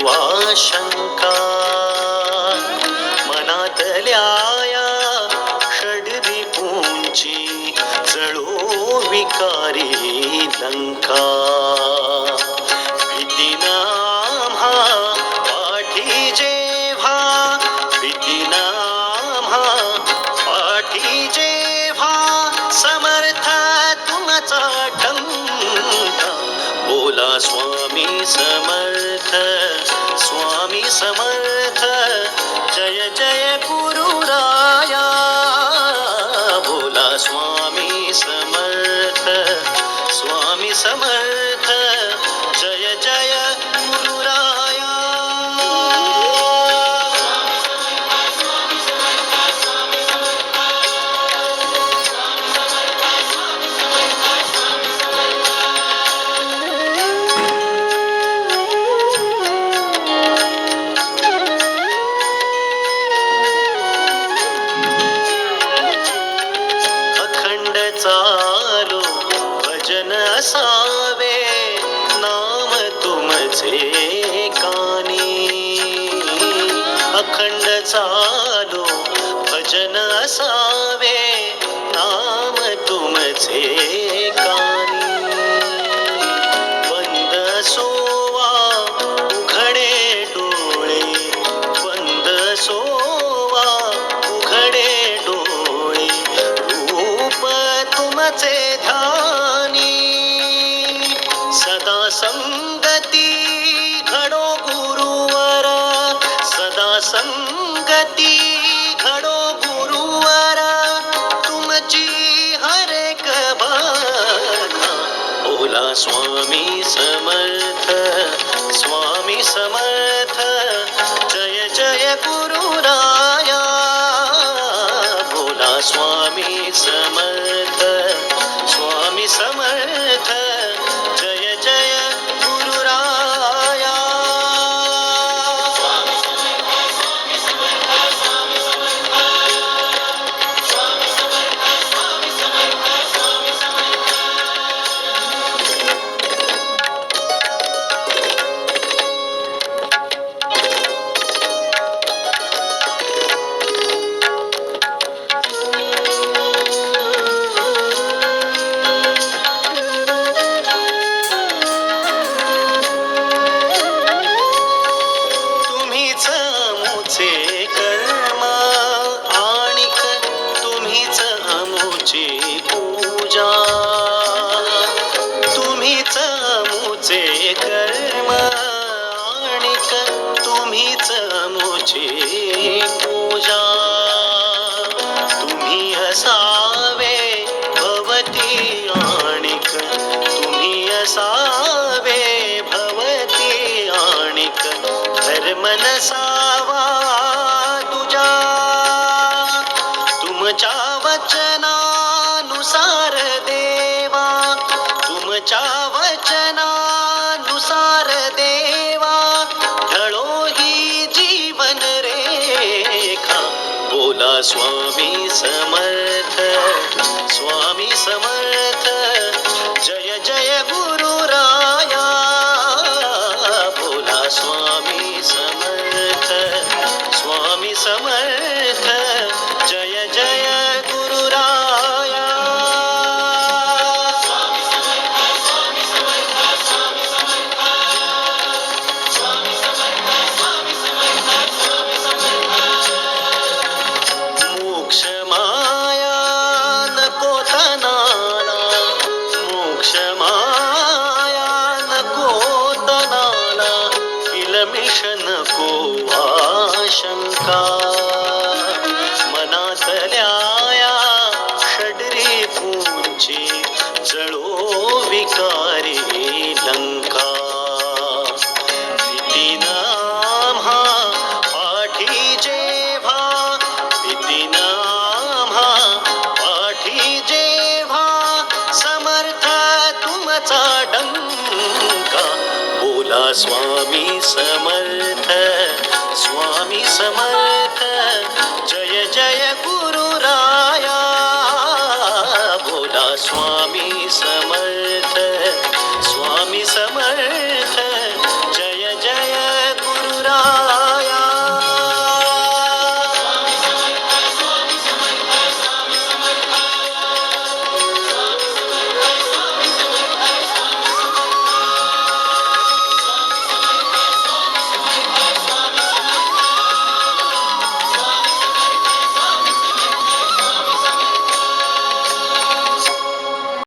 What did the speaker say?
किंवा शंका मनातल्या या षड्रिपूंची जळो विकारी लंका. भीतीना आम्हा पाठी जेव्हा, भीतीना आम्हा पाठी जेव्हा, समर्थ तुमचा डंका. बोला स्वामी समर्थ, स्वामी समर्थ, जय जय गुरुराया. बोला स्वामी समर्थ, स्वामी समर्थ, जय जय गुरुराया. अखंड चालो भजन असावे, नाम तुमचे कानी. अखंड चालो भजन असावे, नाम तुमचे कानी. बंद सोवा उघडे डोळे, बंद सोवा उघडे डोळे, रूप तुमचे ध्यानी. सदा संगती घडो गुरुवर, सदा संगती घडो गुरुवर, तुमची हर एक बाधा. बोला स्वामी समर्थ, स्वामी समर्थ, जय जय गुरुराया. बोला स्वामी समर्थ, स्वामी समर्थ, जय जय गुरुराया. तुम्हीच आमुचे कर्म आणिक तुम्हीच आमुची पूजा. तुम्हीच आमुचे कर्म आणिक तुम्हीच आमुची पूजा. तुम्ही असावे भवती आणिक, तुम्ही असावे भवती आणिक, धर्म नसावा तुझा. तुमच्या वचनानुसार देवा, तुमच्या वचनानुसार देवा, ढळो ही जीवन रेखा. बोला स्वामी समर्थ, स्वामी समर्थ, जय जय गुरुराया. बोला स्वामी समर्थ, स्वामी समर्थ, जय जय गुरुराया. मोक्ष माया नको तनाला, मोक्ष माया नको तनाला, किलमिष नको आशंका. मनातल्या या षड्रिपूंची जळो विकारी लंका. भीतीना आम्हा पाठी जेव्हा, भीतीना आम्हा पाठी जेव्हा, समर्थ तुमचा डंका. बोला स्वामी समर्थ, स्वामी समर्थ, जय जय गुरुराया. बोला स्वामी समर्थ,